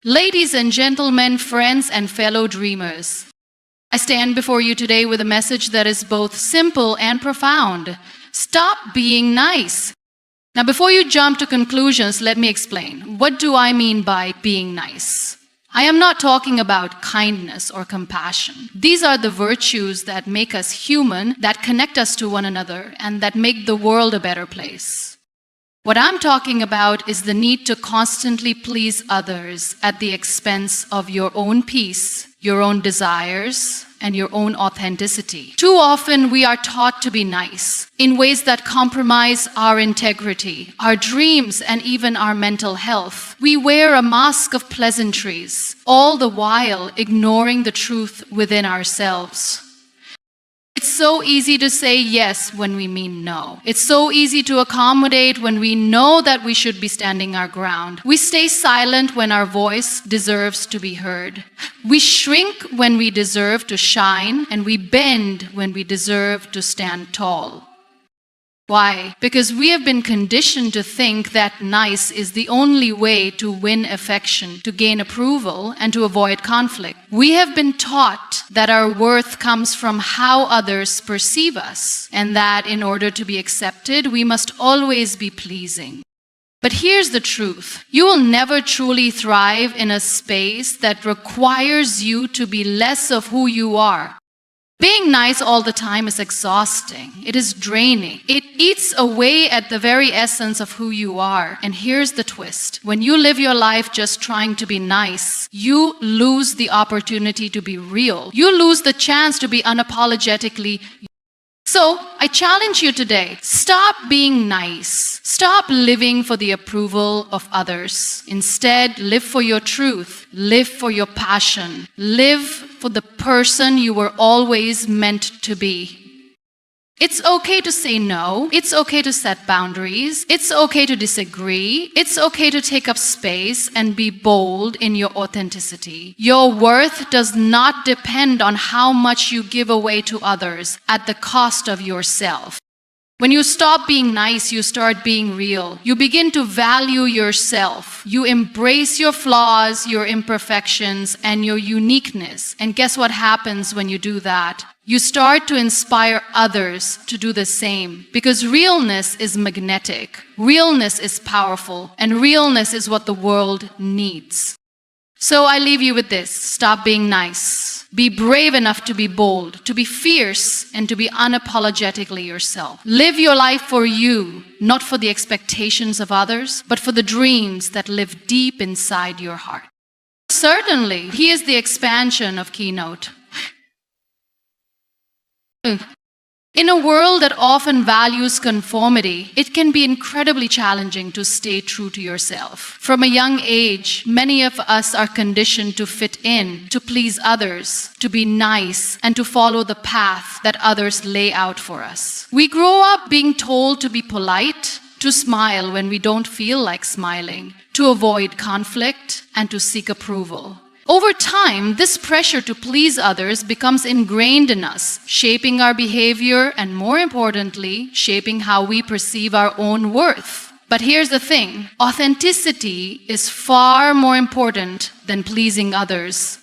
Ladies and gentlemen, friends and fellow dreamers, I stand before you today with a message that is both simple and profound. Stop being nice. Now, before you jump to conclusions, let me explain. What do I mean by being nice? I am not talking about kindness or compassion. These are the virtues that make us human, that connect us to one another, and that make the world a better place. What I'm talking about is the need to constantly please others at the expense of your own peace, your own desires, and your own authenticity. Too often we are taught to be nice in ways that compromise our integrity, our dreams, and even our mental health. We wear a mask of pleasantries, all the while ignoring the truth within ourselves. It's so easy to say yes when we mean no. It's so easy to accommodate when we know that we should be standing our ground. We stay silent when our voice deserves to be heard. We shrink when we deserve to shine, and we bend when we deserve to stand tall. Why? Because we have been conditioned to think that nice is the only way to win affection, to gain approval, and to avoid conflict. We have been taught that our worth comes from how others perceive us, and that in order to be accepted, we must always be pleasing. But here's the truth. You will never truly thrive in a space that requires you to be less of who you are. Being nice all the time is exhausting. It is draining. It eats away at the very essence of who you are. And here's the twist. When you live your life just trying to be nice, you lose the opportunity to be real. You lose the chance to be unapologetically. So, I challenge you today, stop being nice. Stop living for the approval of others. Instead, live for your truth. Live for your passion. Live for the person you were always meant to be. It's okay to say no. It's okay to set boundaries. It's okay to disagree. It's okay to take up space and be bold in your authenticity. Your worth does not depend on how much you give away to others at the cost of yourself. When you stop being nice, you start being real. You begin to value yourself. You embrace your flaws, your imperfections, and your uniqueness. And guess what happens when you do that? You start to inspire others to do the same. Because realness is magnetic, realness is powerful, and realness is what the world needs. So I leave you with this. Stop being nice. Be brave enough to be bold, to be fierce, and to be unapologetically yourself. Live your life for you, not for the expectations of others, but for the dreams that live deep inside your heart. Certainly, he is the expansion of Keynote. In a world that often values conformity, it can be incredibly challenging to stay true to yourself. From a young age, many of us are conditioned to fit in, to please others, to be nice, and to follow the path that others lay out for us. We grow up being told to be polite, to smile when we don't feel like smiling, to avoid conflict, and to seek approval. Over time, this pressure to please others becomes ingrained in us, shaping our behavior and, more importantly, shaping how we perceive our own worth. But here's the thing, authenticity is far more important than pleasing others.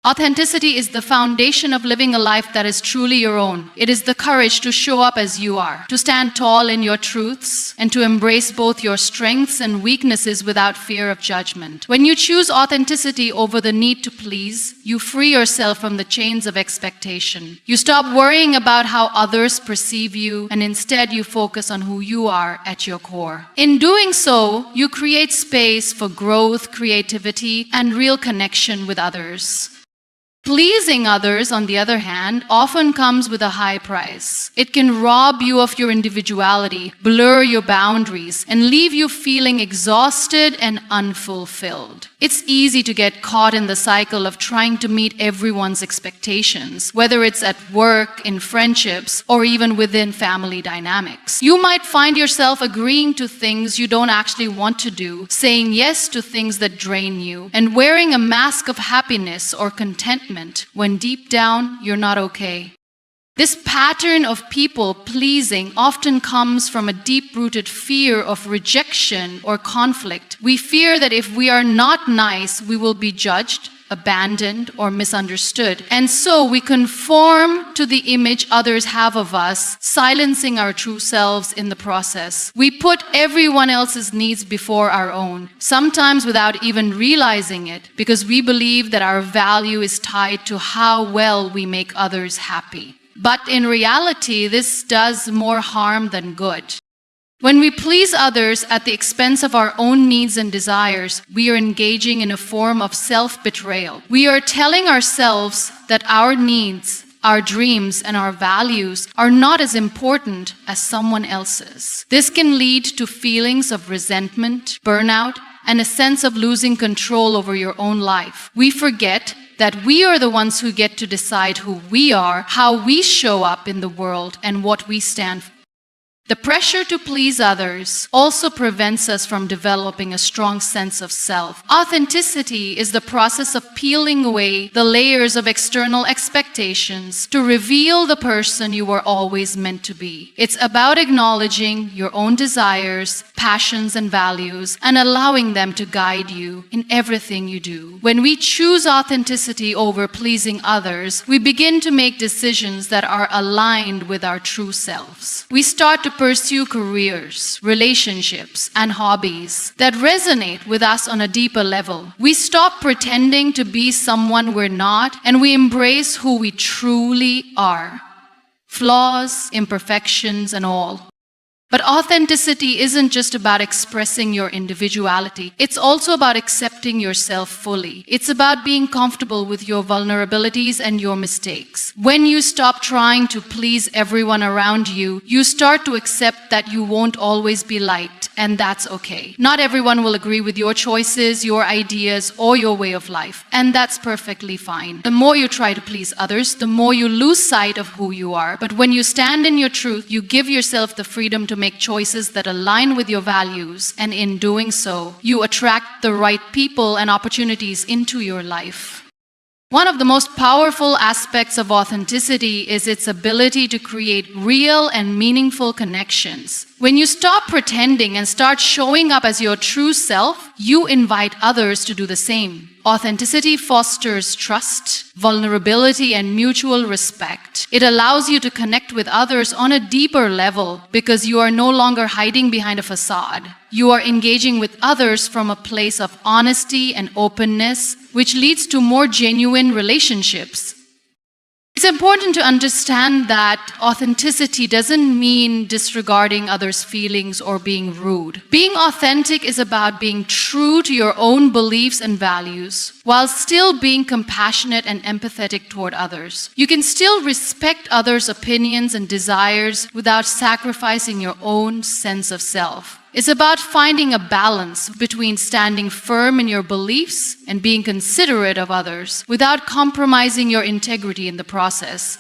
Authenticity is the foundation of living a life that is truly your own. It is the courage to show up as you are, to stand tall in your truths, and to embrace both your strengths and weaknesses without fear of judgment. When you choose authenticity over the need to please, you free yourself from the chains of expectation. You stop worrying about how others perceive you, and instead you focus on who you are at your core. In doing so, you create space for growth, creativity, and real connection with others. Pleasing others, on the other hand, often comes with a high price. It can rob you of your individuality, blur your boundaries, and leave you feeling exhausted and unfulfilled. It's easy to get caught in the cycle of trying to meet everyone's expectations, whether it's at work, in friendships, or even within family dynamics. You might find yourself agreeing to things you don't actually want to do, saying yes to things that drain you, and wearing a mask of happiness or contentment when deep down you're not okay. This pattern of people pleasing often comes from a deep-rooted fear of rejection or conflict. We fear that if we are not nice, we will be judged, abandoned, or misunderstood. And so we conform to the image others have of us, silencing our true selves in the process. We put everyone else's needs before our own, sometimes without even realizing it, because we believe that our value is tied to how well we make others happy. But in reality, this does more harm than good. When we please others at the expense of our own needs and desires, we are engaging in a form of self-betrayal. We are telling ourselves that our needs, our dreams, and our values are not as important as someone else's. This can lead to feelings of resentment, burnout, and a sense of losing control over your own life. We forget that we are the ones who get to decide who we are, how we show up in the world, and what we stand for. The pressure to please others also prevents us from developing a strong sense of self. Authenticity is the process of peeling away the layers of external expectations to reveal the person you were always meant to be. It's about acknowledging your own desires, passions, and values, and allowing them to guide you in everything you do. When we choose authenticity over pleasing others, we begin to make decisions that are aligned with our true selves. We start to pursue careers, relationships, and hobbies that resonate with us on a deeper level. We stop pretending to be someone we're not, and we embrace who we truly are. Flaws, imperfections, and all. But authenticity isn't just about expressing your individuality. It's also about accepting yourself fully. It's about being comfortable with your vulnerabilities and your mistakes. When you stop trying to please everyone around you, you start to accept that you won't always be liked, and that's okay. Not everyone will agree with your choices, your ideas, or your way of life, and that's perfectly fine. The more you try to please others, the more you lose sight of who you are. But when you stand in your truth, you give yourself the freedom to make choices that align with your values, and in doing so, you attract the right people and opportunities into your life. One of the most powerful aspects of authenticity is its ability to create real and meaningful connections. When you stop pretending and start showing up as your true self, you invite others to do the same. Authenticity fosters trust, vulnerability, and mutual respect. It allows you to connect with others on a deeper level because you are no longer hiding behind a facade. You are engaging with others from a place of honesty and openness, which leads to more genuine relationships. It's important to understand that authenticity doesn't mean disregarding others' feelings or being rude. Being authentic is about being true to your own beliefs and values, while still being compassionate and empathetic toward others. You can still respect others' opinions and desires without sacrificing your own sense of self. It's about finding a balance between standing firm in your beliefs and being considerate of others without compromising your integrity in the process.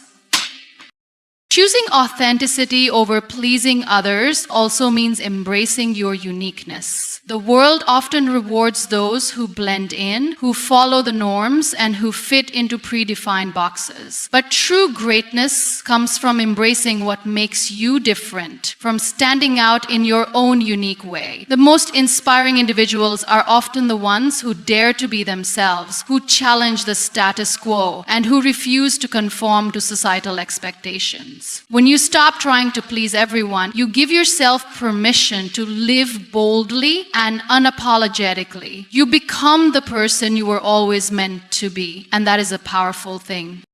Choosing authenticity over pleasing others also means embracing your uniqueness. The world often rewards those who blend in, who follow the norms, and who fit into predefined boxes. But true greatness comes from embracing what makes you different, from standing out in your own unique way. The most inspiring individuals are often the ones who dare to be themselves, who challenge the status quo, and who refuse to conform to societal expectations. When you stop trying to please everyone, you give yourself permission to live boldly and unapologetically. You become the person you were always meant to be, and that is a powerful thing.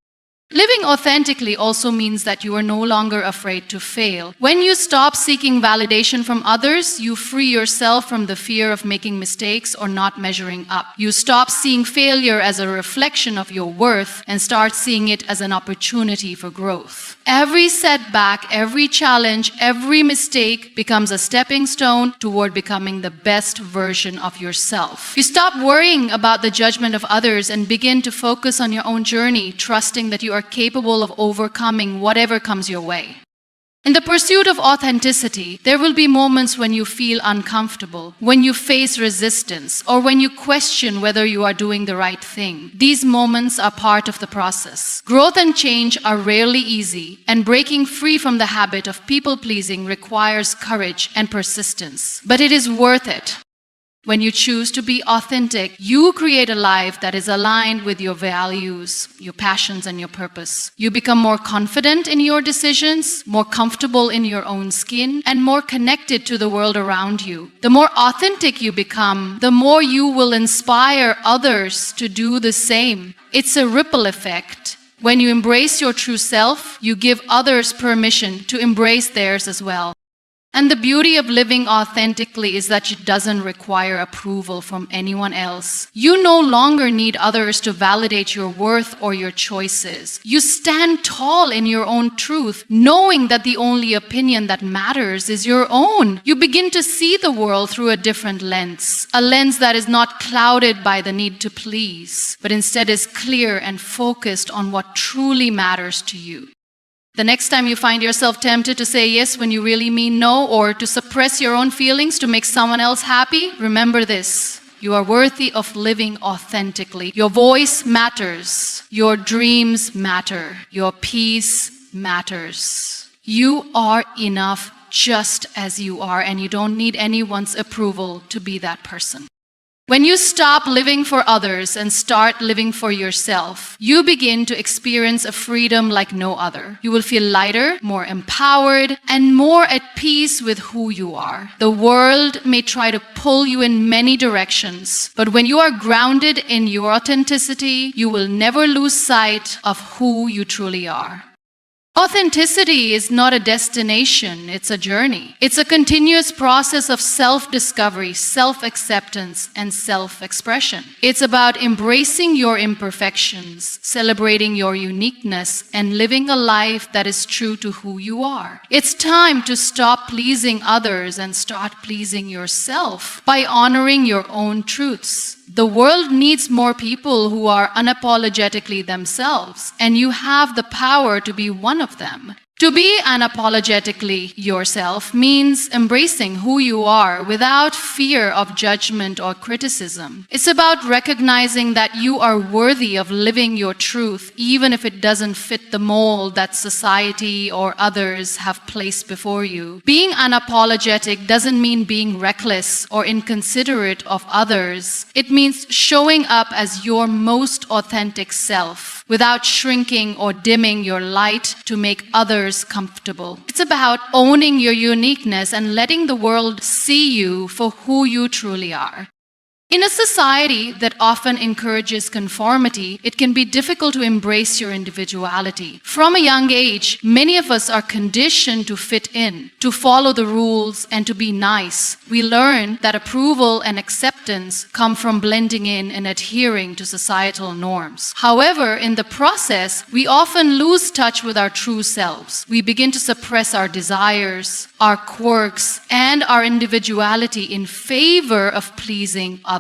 Living authentically also means that you are no longer afraid to fail. When you stop seeking validation from others, you free yourself from the fear of making mistakes or not measuring up. You stop seeing failure as a reflection of your worth and start seeing it as an opportunity for growth. Every setback, every challenge, every mistake becomes a stepping stone toward becoming the best version of yourself. You stop worrying about the judgment of others and begin to focus on your own journey, trusting that you are capable of overcoming whatever comes your way. In the pursuit of authenticity, there will be moments when you feel uncomfortable, when you face resistance, or when you question whether you are doing the right thing. These moments are part of the process. Growth and change are rarely easy, and breaking free from the habit of people-pleasing requires courage and persistence. But it is worth it. When you choose to be authentic, you create a life that is aligned with your values, your passions, and your purpose. You become more confident in your decisions, more comfortable in your own skin, and more connected to the world around you. The more authentic you become, the more you will inspire others to do the same. It's a ripple effect. When you embrace your true self, you give others permission to embrace theirs as well. And the beauty of living authentically is that it doesn't require approval from anyone else. You no longer need others to validate your worth or your choices. You stand tall in your own truth, knowing that the only opinion that matters is your own. You begin to see the world through a different lens, a lens that is not clouded by the need to please, but instead is clear and focused on what truly matters to you. The next time you find yourself tempted to say yes when you really mean no, or to suppress your own feelings to make someone else happy, remember this. You are worthy of living authentically. Your voice matters. Your dreams matter. Your peace matters. You are enough just as you are, and you don't need anyone's approval to be that person. When you stop living for others and start living for yourself, you begin to experience a freedom like no other. You will feel lighter, more empowered, and more at peace with who you are. The world may try to pull you in many directions, but when you are grounded in your authenticity, you will never lose sight of who you truly are. Authenticity is not a destination, it's a journey. It's a continuous process of self-discovery, self-acceptance, and self-expression. It's about embracing your imperfections, celebrating your uniqueness, and living a life that is true to who you are. It's time to stop pleasing others and start pleasing yourself by honoring your own truths. The world needs more people who are unapologetically themselves, and you have the power to be one of them. To be unapologetically yourself means embracing who you are without fear of judgment or criticism. It's about recognizing that you are worthy of living your truth, even if it doesn't fit the mold that society or others have placed before you. Being unapologetic doesn't mean being reckless or inconsiderate of others. It means showing up as your most authentic self, without shrinking or dimming your light to make others comfortable. It's about owning your uniqueness and letting the world see you for who you truly are. In a society that often encourages conformity, it can be difficult to embrace your individuality. From a young age, many of us are conditioned to fit in, to follow the rules, and to be nice. We learn that approval and acceptance come from blending in and adhering to societal norms. However, in the process, we often lose touch with our true selves. We begin to suppress our desires, our quirks, and our individuality in favor of pleasing others.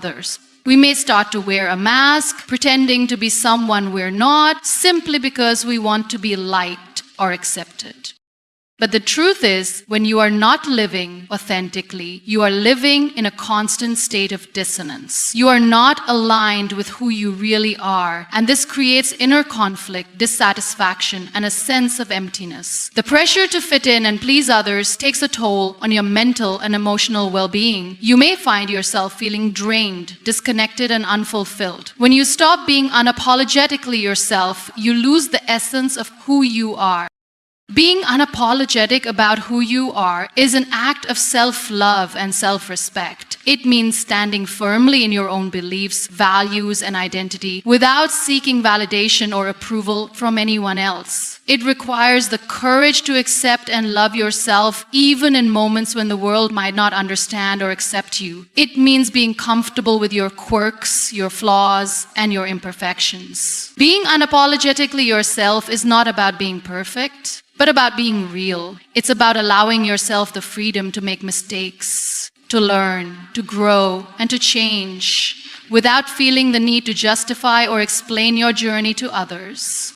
We may start to wear a mask, pretending to be someone we're not, simply because we want to be liked or accepted. But the truth is, when you are not living authentically, you are living in a constant state of dissonance. You are not aligned with who you really are, and this creates inner conflict, dissatisfaction, and a sense of emptiness. The pressure to fit in and please others takes a toll on your mental and emotional well-being. You may find yourself feeling drained, disconnected, and unfulfilled. When you stop being unapologetically yourself, you lose the essence of who you are. Being unapologetic about who you are is an act of self-love and self-respect. It means standing firmly in your own beliefs, values, and identity without seeking validation or approval from anyone else. It requires the courage to accept and love yourself even in moments when the world might not understand or accept you. It means being comfortable with your quirks, your flaws, and your imperfections. Being unapologetically yourself is not about being perfect, but about being real. It's about allowing yourself the freedom to make mistakes, to learn, to grow, and to change without feeling the need to justify or explain your journey to others.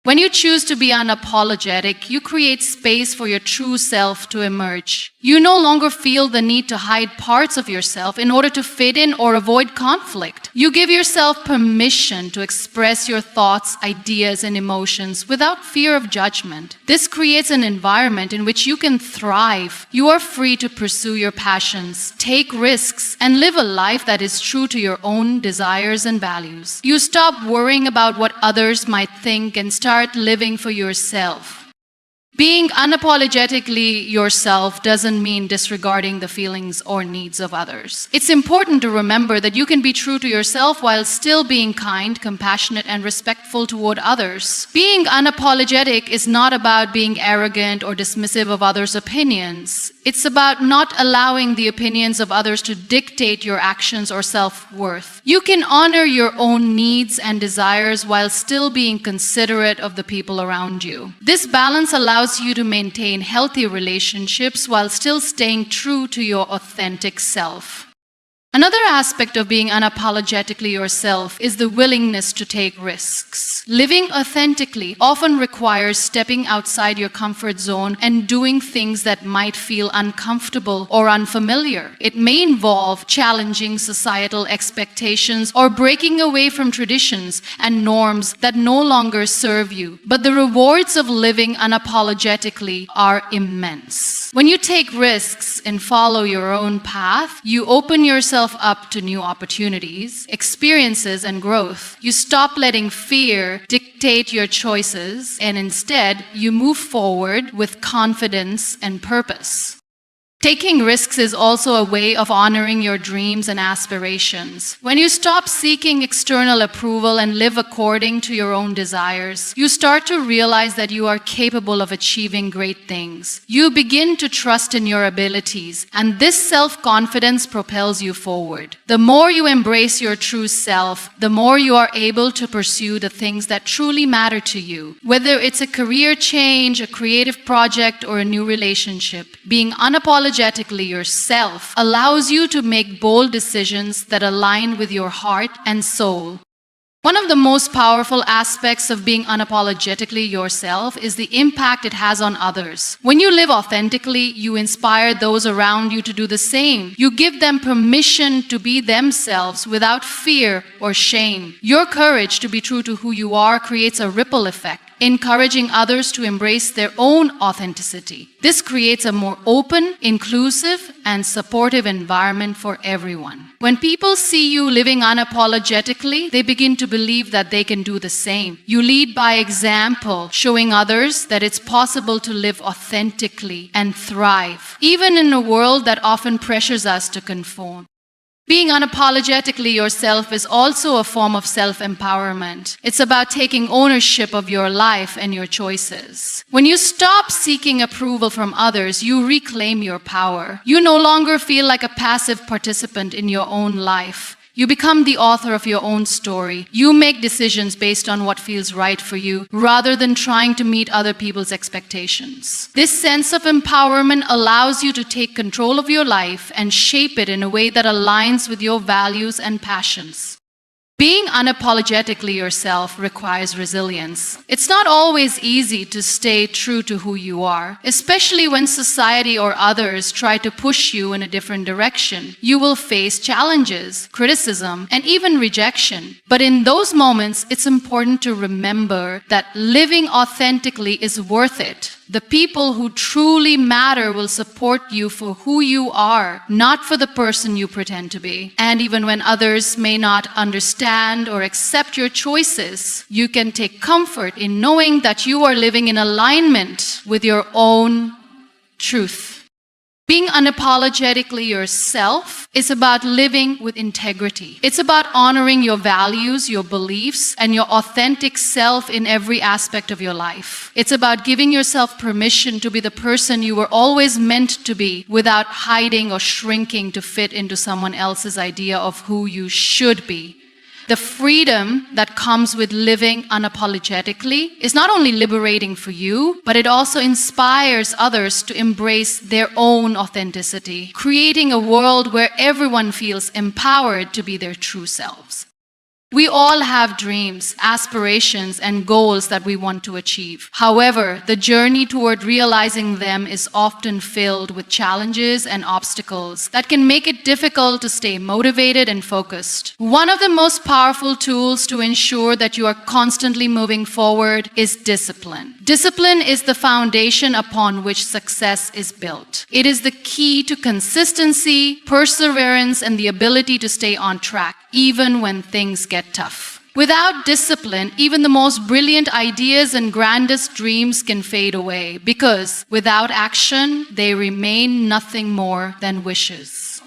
When you choose to be unapologetic, you create space for your true self to emerge. You no longer feel the need to hide parts of yourself in order to fit in or avoid conflict. You give yourself permission to express your thoughts, ideas, and emotions without fear of judgment. This creates an environment in which you can thrive. You are free to pursue your passions, take risks, and live a life that is true to your own desires and values. You stop worrying about what others might think and start living for yourself. Being unapologetically yourself doesn't mean disregarding the feelings or needs of others. It's important to remember that you can be true to yourself while still being kind, compassionate, and respectful toward others. Being unapologetic is not about being arrogant or dismissive of others' opinions. It's about not allowing the opinions of others to dictate your actions or self-worth. You can honor your own needs and desires while still being considerate of the people around you. This balance allows you to maintain healthy relationships while still staying true to your authentic self. Another aspect of being unapologetically yourself is the willingness to take risks. Living authentically often requires stepping outside your comfort zone and doing things that might feel uncomfortable or unfamiliar. It may involve challenging societal expectations or breaking away from traditions and norms that no longer serve you. But the rewards of living unapologetically are immense. When you take risks and follow your own path, you open yourself up to new opportunities, experiences, and growth. You stop letting fear dictate your choices, and instead, you move forward with confidence and purpose. Taking risks is also a way of honoring your dreams and aspirations. When you stop seeking external approval and live according to your own desires, you start to realize that you are capable of achieving great things. You begin to trust in your abilities, and this self-confidence propels you forward. The more you embrace your true self, the more you are able to pursue the things that truly matter to you. Whether it's a career change, a creative project, or a new relationship, being unapologetic yourself allows you to make bold decisions that align with your heart and soul. One of the most powerful aspects of being unapologetically yourself is the impact it has on others. When you live authentically, you inspire those around you to do the same. You give them permission to be themselves without fear or shame. Your courage to be true to who you are creates a ripple effect, encouraging others to embrace their own authenticity. This creates a more open, inclusive, and supportive environment for everyone. When people see you living unapologetically, they begin to believe that they can do the same. You lead by example, showing others that it's possible to live authentically and thrive, even in a world that often pressures us to conform. Being unapologetically yourself is also a form of self-empowerment. It's about taking ownership of your life and your choices. When you stop seeking approval from others, you reclaim your power. You no longer feel like a passive participant in your own life. You become the author of your own story. You make decisions based on what feels right for you, rather than trying to meet other people's expectations. This sense of empowerment allows you to take control of your life and shape it in a way that aligns with your values and passions. Being unapologetically yourself requires resilience. It's not always easy to stay true to who you are, especially when society or others try to push you in a different direction. You will face challenges, criticism, and even rejection. But in those moments, it's important to remember that living authentically is worth it. The people who truly matter will support you for who you are, not for the person you pretend to be. And even when others may not understand or accept your choices, you can take comfort in knowing that you are living in alignment with your own truth. Being unapologetically yourself is about living with integrity. It's about honoring your values, your beliefs, and your authentic self in every aspect of your life. It's about giving yourself permission to be the person you were always meant to be without hiding or shrinking to fit into someone else's idea of who you should be. The freedom that comes with living unapologetically is not only liberating for you, but it also inspires others to embrace their own authenticity, creating a world where everyone feels empowered to be their true selves. We all have dreams, aspirations, and goals that we want to achieve. However, the journey toward realizing them is often filled with challenges and obstacles that can make it difficult to stay motivated and focused. One of the most powerful tools to ensure that you are constantly moving forward is discipline. Discipline is the foundation upon which success is built. It is the key to consistency, perseverance, and the ability to stay on track, even when things get tough. Without discipline, even the most brilliant ideas and grandest dreams can fade away, because without action, they remain nothing more than wishes.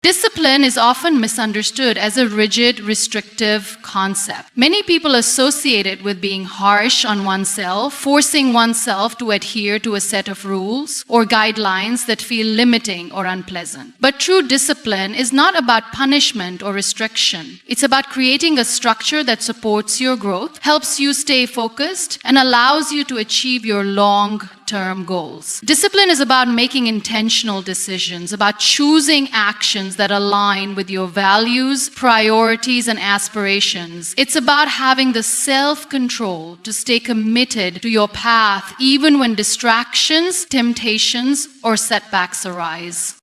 Discipline is often misunderstood as a rigid, restrictive concept. Many people associate it with being harsh on oneself, forcing oneself to adhere to a set of rules or guidelines that feel limiting or unpleasant. But true discipline is not about punishment or restriction. It's about creating a structure that supports your growth, helps you stay focused, and allows you to achieve your long-term goals. Discipline is about making intentional decisions, about choosing actions that align with your values, priorities, and aspirations. It's about having the self-control to stay committed to your path even when distractions, temptations, or setbacks arise.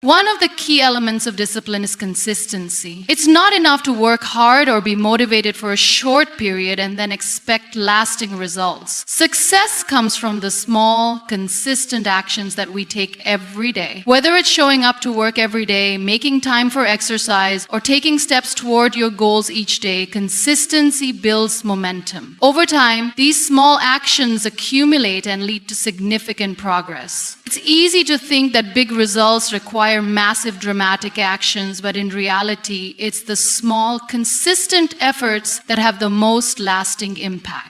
One of the key elements of discipline is consistency. It's not enough to work hard or be motivated for a short period and then expect lasting results. Success comes from the small, consistent actions that we take every day. Whether it's showing up to work every day, making time for exercise, or taking steps toward your goals each day, consistency builds momentum. Over time, these small actions accumulate and lead to significant progress. It's easy to think that big results require massive dramatic actions, but in reality, it's the small, consistent efforts that have the most lasting impact.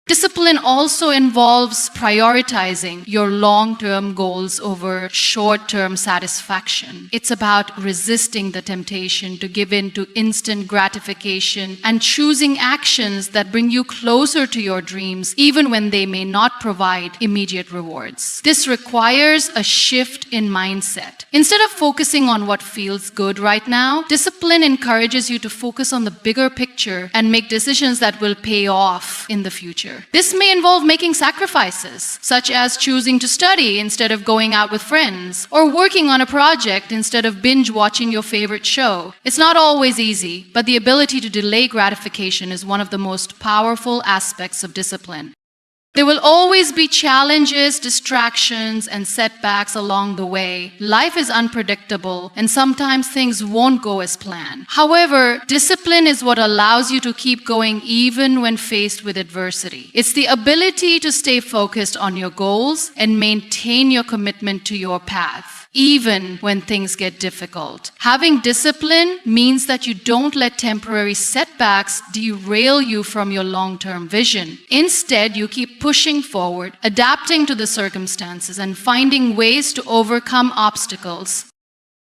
Discipline also involves prioritizing your long-term goals over short-term satisfaction. It's about resisting the temptation to give in to instant gratification and choosing actions that bring you closer to your dreams, even when they may not provide immediate rewards. This requires a shift in mindset. Instead of focusing on what feels good right now, discipline encourages you to focus on the bigger picture and make decisions that will pay off in the future. This may involve making sacrifices, such as choosing to study instead of going out with friends, or working on a project instead of binge watching your favorite show. It's not always easy, but the ability to delay gratification is one of the most powerful aspects of discipline. There will always be challenges, distractions, and setbacks along the way. Life is unpredictable, and sometimes things won't go as planned. However, discipline is what allows you to keep going even when faced with adversity. It's the ability to stay focused on your goals and maintain your commitment to your path, even when things get difficult. Having discipline means that you don't let temporary setbacks derail you from your long-term vision. Instead, you keep pushing forward, adapting to the circumstances, and finding ways to overcome obstacles.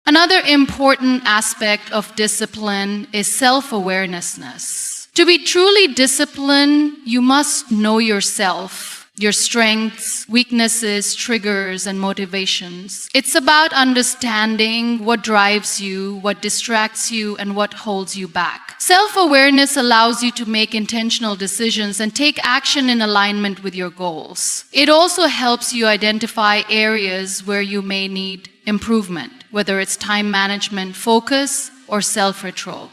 Another important aspect of discipline is self-awareness. To be truly disciplined, you must know yourself, your strengths, weaknesses, triggers, and motivations. It's about understanding what drives you, what distracts you, and what holds you back. Self-awareness allows you to make intentional decisions and take action in alignment with your goals. It also helps you identify areas where you may need improvement, whether it's time management, focus, or self-control.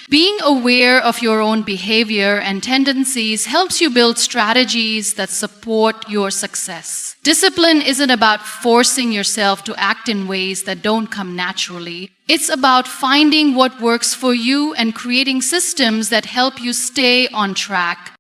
Being aware of your own behavior and tendencies helps you build strategies that support your success. Discipline isn't about forcing yourself to act in ways that don't come naturally. It's about finding what works for you and creating systems that help you stay on track.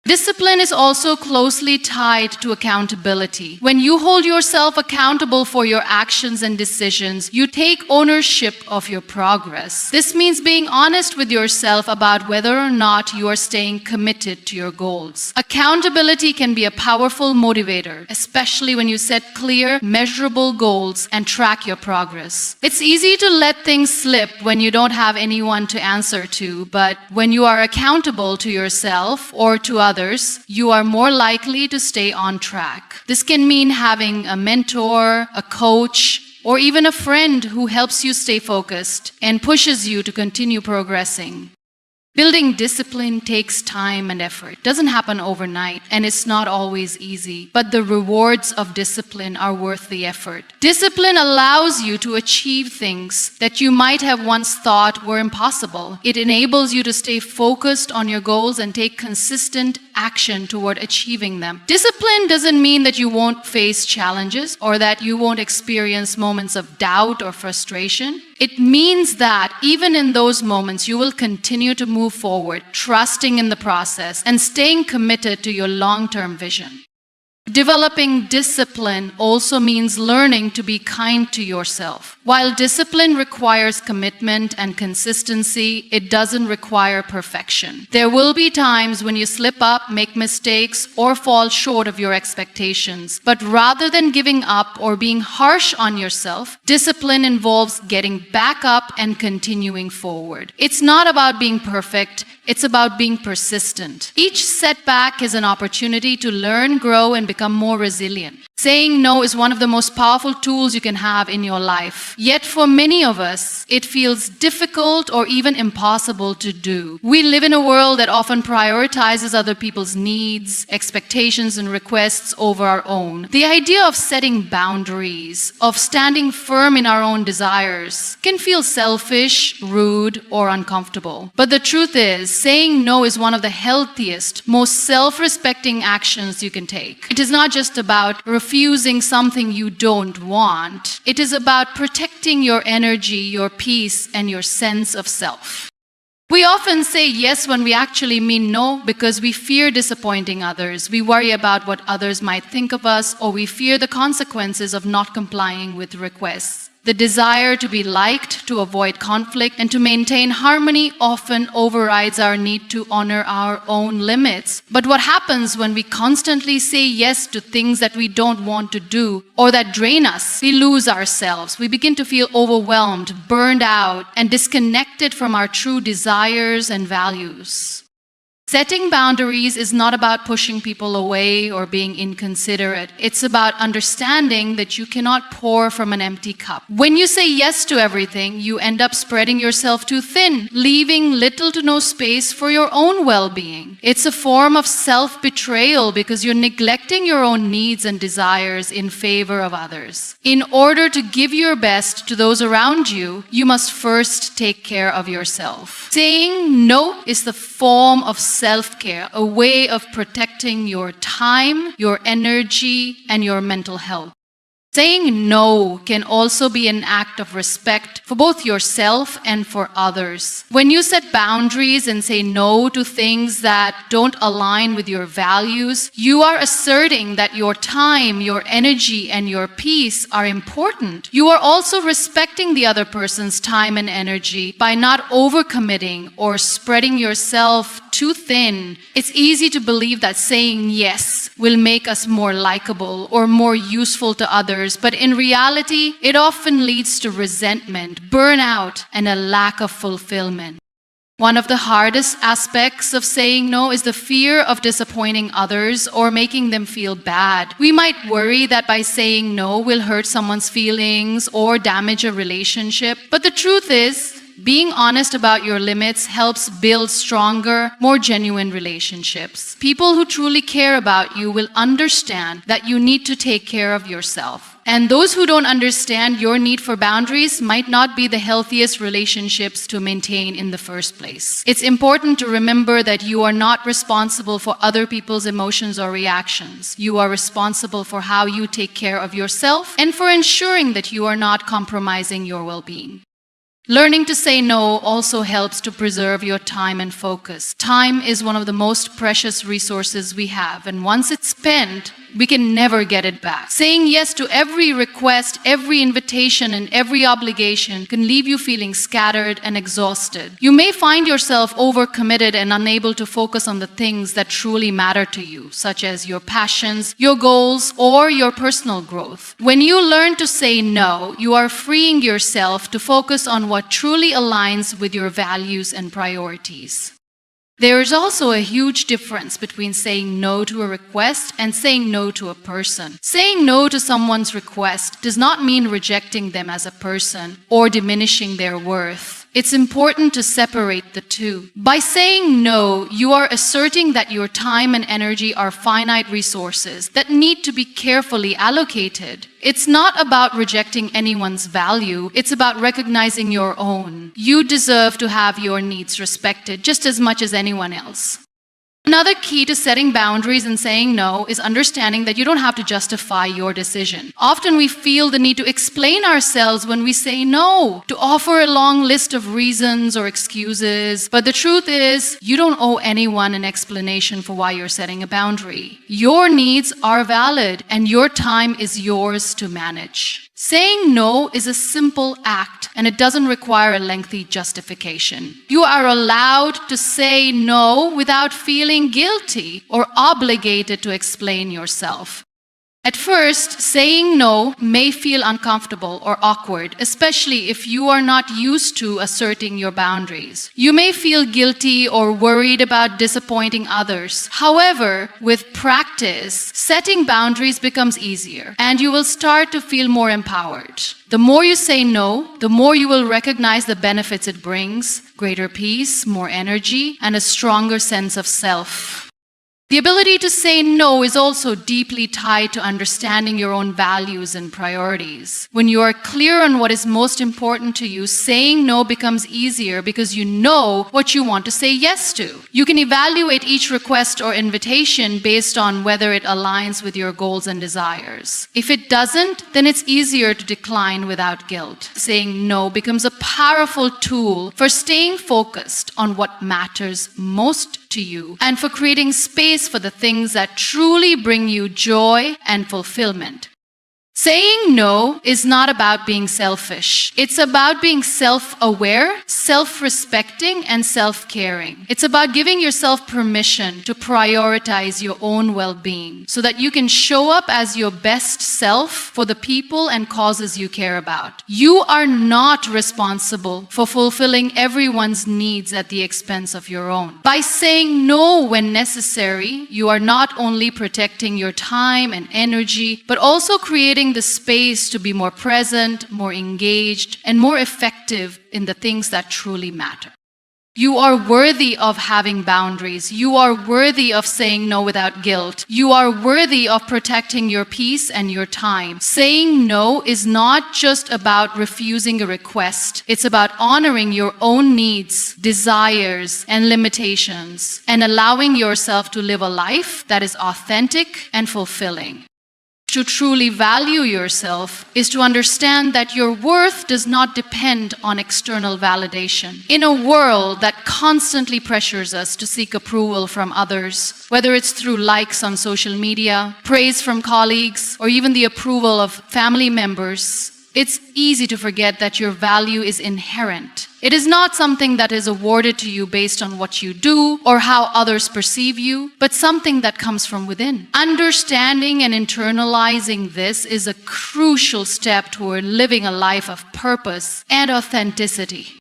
Discipline is also closely tied to accountability. When you hold yourself accountable for your actions and decisions, you take ownership of your progress. This means being honest with yourself about whether or not you are staying committed to your goals. Accountability can be a powerful motivator, especially when you set clear, measurable goals and track your progress. It's easy to let things slip when you don't have anyone to answer to, but when you are accountable to yourself or to others, you are more likely to stay on track. This can mean having a mentor, a coach, or even a friend who helps you stay focused and pushes you to continue progressing. Building discipline takes time and effort. It doesn't happen overnight, and it's not always easy. But the rewards of discipline are worth the effort. Discipline allows you to achieve things that you might have once thought were impossible. It enables you to stay focused on your goals and take consistent action toward achieving them. Discipline doesn't mean that you won't face challenges or that you won't experience moments of doubt or frustration. It means that even in those moments, you will continue to move forward, trusting in the process and staying committed to your long-term vision. Developing discipline also means learning to be kind to yourself. While discipline requires commitment and consistency, it doesn't require perfection. There will be times when you slip up, make mistakes, or fall short of your expectations. But rather than giving up or being harsh on yourself, discipline involves getting back up and continuing forward. It's not about being perfect. It's about being persistent. Each setback is an opportunity to learn, grow, and become more resilient. Saying no is one of the most powerful tools you can have in your life. Yet for many of us, it feels difficult or even impossible to do. We live in a world that often prioritizes other people's needs, expectations, and requests over our own. The idea of setting boundaries, of standing firm in our own desires, can feel selfish, rude, or uncomfortable. But the truth is, saying no is one of the healthiest, most self-respecting actions you can take. It is not just about refusing something you don't want. It is about protecting your energy, your peace, and your sense of self. We often say yes when we actually mean no because we fear disappointing others. We worry about what others might think of us, or we fear the consequences of not complying with requests. The desire to be liked, to avoid conflict, and to maintain harmony often overrides our need to honor our own limits. But what happens when we constantly say yes to things that we don't want to do or that drain us? We lose ourselves. We begin to feel overwhelmed, burned out, and disconnected from our true desires and values. Setting boundaries is not about pushing people away or being inconsiderate. It's about understanding that you cannot pour from an empty cup. When you say yes to everything, you end up spreading yourself too thin, leaving little to no space for your own well-being. It's a form of self-betrayal because you're neglecting your own needs and desires in favor of others. In order to give your best to those around you, you must first take care of yourself. Saying no is the form of self-care, a way of protecting your time, your energy, and your mental health. Saying no can also be an act of respect for both yourself and for others. When you set boundaries and say no to things that don't align with your values, you are asserting that your time, your energy, and your peace are important. You are also respecting the other person's time and energy by not overcommitting or spreading yourself too thin. It's easy to believe that saying yes will make us more likable or more useful to others, but in reality, it often leads to resentment, burnout, and a lack of fulfillment. One of the hardest aspects of saying no is the fear of disappointing others or making them feel bad. We might worry that by saying no, we'll hurt someone's feelings or damage a relationship, but the truth is, being honest about your limits helps build stronger, more genuine relationships. People who truly care about you will understand that you need to take care of yourself. And those who don't understand your need for boundaries might not be the healthiest relationships to maintain in the first place. It's important to remember that you are not responsible for other people's emotions or reactions. You are responsible for how you take care of yourself and for ensuring that you are not compromising your well-being. Learning to say no also helps to preserve your time and focus. Time is one of the most precious resources we have, and once it's spent, we can never get it back. Saying yes to every request, every invitation, and every obligation can leave you feeling scattered and exhausted. You may find yourself overcommitted and unable to focus on the things that truly matter to you, such as your passions, your goals, or your personal growth. When you learn to say no, you are freeing yourself to focus on what truly aligns with your values and priorities. There is also a huge difference between saying no to a request and saying no to a person. Saying no to someone's request does not mean rejecting them as a person or diminishing their worth. It's important to separate the two. By saying no, you are asserting that your time and energy are finite resources that need to be carefully allocated. It's not about rejecting anyone's value. It's about recognizing your own. You deserve to have your needs respected just as much as anyone else. Another key to setting boundaries and saying no is understanding that you don't have to justify your decision. Often we feel the need to explain ourselves when we say no, to offer a long list of reasons or excuses. But the truth is, you don't owe anyone an explanation for why you're setting a boundary. Your needs are valid and your time is yours to manage. Saying no is a simple act and it doesn't require a lengthy justification. You are allowed to say no without feeling guilty or obligated to explain yourself. At first, saying no may feel uncomfortable or awkward, especially if you are not used to asserting your boundaries. You may feel guilty or worried about disappointing others. However, with practice, setting boundaries becomes easier, and you will start to feel more empowered. The more you say no, the more you will recognize the benefits it brings: greater peace, more energy, and a stronger sense of self. The ability to say no is also deeply tied to understanding your own values and priorities. When you are clear on what is most important to you, saying no becomes easier because you know what you want to say yes to. You can evaluate each request or invitation based on whether it aligns with your goals and desires. If it doesn't, then it's easier to decline without guilt. Saying no becomes a powerful tool for staying focused on what matters most to you and for creating space for the things that truly bring you joy and fulfillment. Saying no is not about being selfish. It's about being self-aware, self-respecting, and self-caring. It's about giving yourself permission to prioritize your own well-being so that you can show up as your best self for the people and causes you care about. You are not responsible for fulfilling everyone's needs at the expense of your own. By saying no when necessary, you are not only protecting your time and energy, but also creating the space to be more present, more engaged, and more effective in the things that truly matter. You are worthy of having boundaries. You are worthy of saying no without guilt. You are worthy of protecting your peace and your time. Saying no is not just about refusing a request. It's about honoring your own needs, desires, and limitations, and allowing yourself to live a life that is authentic and fulfilling. To truly value yourself is to understand that your worth does not depend on external validation. In a world that constantly pressures us to seek approval from others, whether it's through likes on social media, praise from colleagues, or even the approval of family members, it's easy to forget that your value is inherent. It is not something that is awarded to you based on what you do or how others perceive you, but something that comes from within. Understanding and internalizing this is a crucial step toward living a life of purpose and authenticity.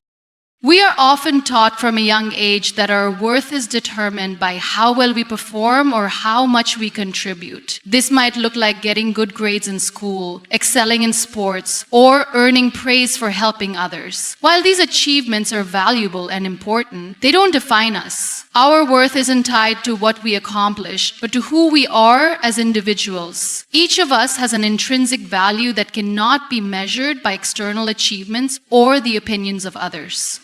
We are often taught from a young age that our worth is determined by how well we perform or how much we contribute. This might look like getting good grades in school, excelling in sports, or earning praise for helping others. While these achievements are valuable and important, they don't define us. Our worth isn't tied to what we accomplish, but to who we are as individuals. Each of us has an intrinsic value that cannot be measured by external achievements or the opinions of others.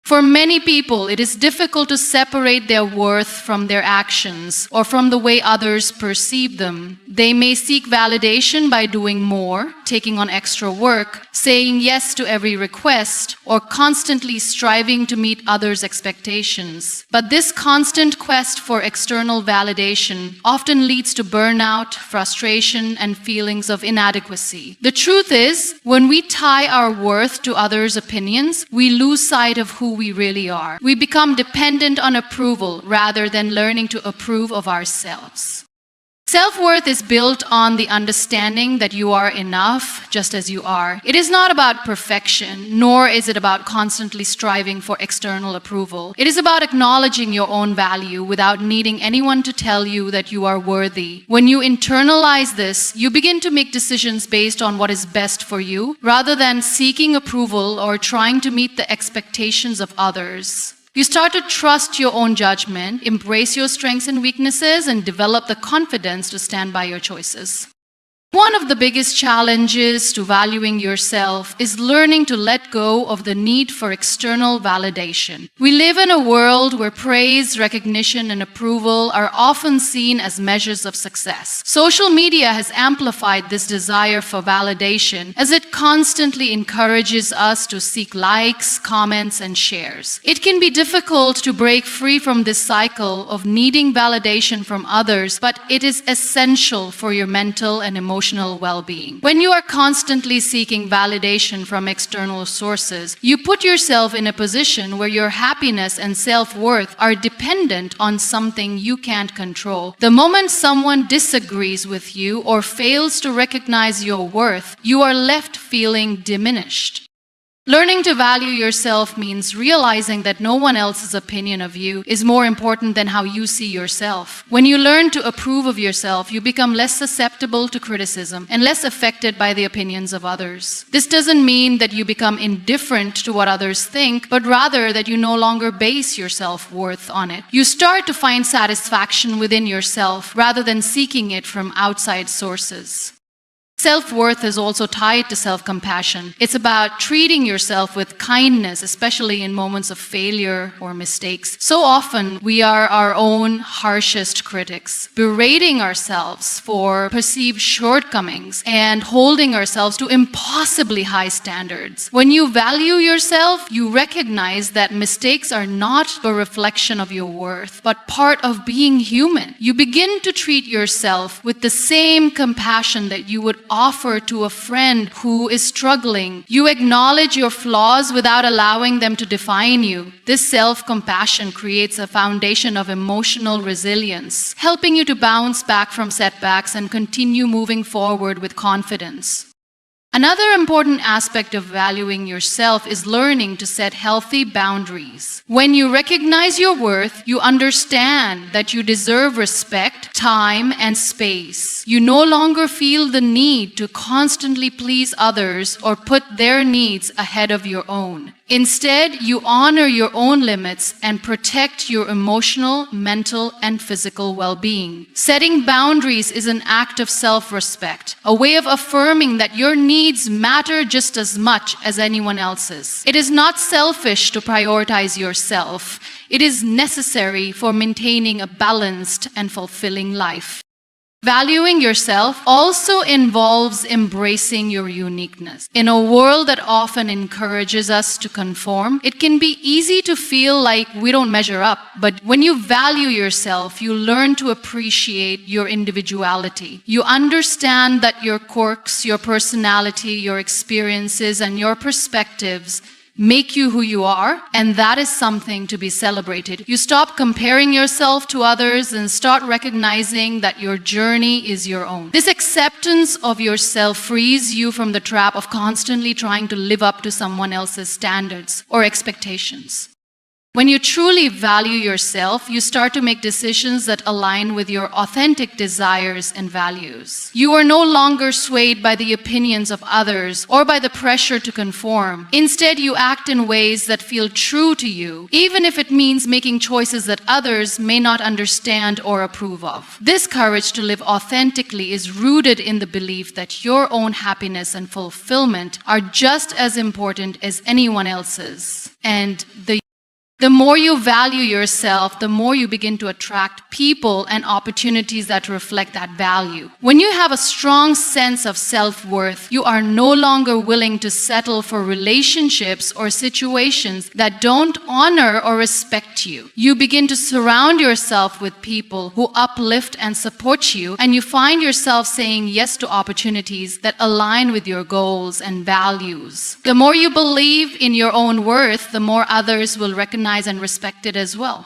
For many people, it is difficult to separate their worth from their actions or from the way others perceive them. They may seek validation by doing more, taking on extra work, saying yes to every request, or constantly striving to meet others' expectations. But this constant quest for external validation often leads to burnout, frustration, and feelings of inadequacy. The truth is, when we tie our worth to others' opinions, we lose sight of who we really are. We become dependent on approval rather than learning to approve of ourselves. Self-worth is built on the understanding that you are enough just as you are. It is not about perfection, nor is it about constantly striving for external approval. It is about acknowledging your own value without needing anyone to tell you that you are worthy. When you internalize this, you begin to make decisions based on what is best for you, rather than seeking approval or trying to meet the expectations of others. You start to trust your own judgment, embrace your strengths and weaknesses, and develop the confidence to stand by your choices. One of the biggest challenges to valuing yourself is learning to let go of the need for external validation. We live in a world where praise, recognition, and approval are often seen as measures of success. Social media has amplified this desire for validation as it constantly encourages us to seek likes, comments, and shares. It can be difficult to break free from this cycle of needing validation from others, but it is essential for your mental and emotional well-being. When you are constantly seeking validation from external sources, you put yourself in a position where your happiness and self-worth are dependent on something you can't control. The moment someone disagrees with you or fails to recognize your worth, you are left feeling diminished. Learning to value yourself means realizing that no one else's opinion of you is more important than how you see yourself. When you learn to approve of yourself, you become less susceptible to criticism and less affected by the opinions of others. This doesn't mean that you become indifferent to what others think, but rather that you no longer base your self-worth on it. You start to find satisfaction within yourself rather than seeking it from outside sources. Self-worth is also tied to self-compassion. It's about treating yourself with kindness, especially in moments of failure or mistakes. So often, we are our own harshest critics, berating ourselves for perceived shortcomings and holding ourselves to impossibly high standards. When you value yourself, you recognize that mistakes are not a reflection of your worth, but part of being human. You begin to treat yourself with the same compassion that you would offer to a friend who is struggling. You acknowledge your flaws without allowing them to define you. This self-compassion creates a foundation of emotional resilience, helping you to bounce back from setbacks and continue moving forward with confidence. Another important aspect of valuing yourself is learning to set healthy boundaries. When you recognize your worth, you understand that you deserve respect, time, and space. You no longer feel the need to constantly please others or put their needs ahead of your own. Instead, you honor your own limits and protect your emotional, mental, and physical well-being. Setting boundaries is an act of self-respect, a way of affirming that your needs matter just as much as anyone else's. It is not selfish to prioritize yourself. It is necessary for maintaining a balanced and fulfilling life. Valuing yourself also involves embracing your uniqueness. In a world that often encourages us to conform, it can be easy to feel like we don't measure up. But when you value yourself, you learn to appreciate your individuality. You understand that your quirks, your personality, your experiences, and your perspectives make you who you are, and that is something to be celebrated. You stop comparing yourself to others and start recognizing that your journey is your own. This acceptance of yourself frees you from the trap of constantly trying to live up to someone else's standards or expectations. When you truly value yourself, you start to make decisions that align with your authentic desires and values. You are no longer swayed by the opinions of others or by the pressure to conform. Instead, you act in ways that feel true to you, even if it means making choices that others may not understand or approve of. This courage to live authentically is rooted in the belief that your own happiness and fulfillment are just as important as anyone else's. And the more you value yourself, the more you begin to attract people and opportunities that reflect that value. When you have a strong sense of self-worth, you are no longer willing to settle for relationships or situations that don't honor or respect you. You begin to surround yourself with people who uplift and support you, and you find yourself saying yes to opportunities that align with your goals and values. The more you believe in your own worth, the more others will recognize and respect it as well.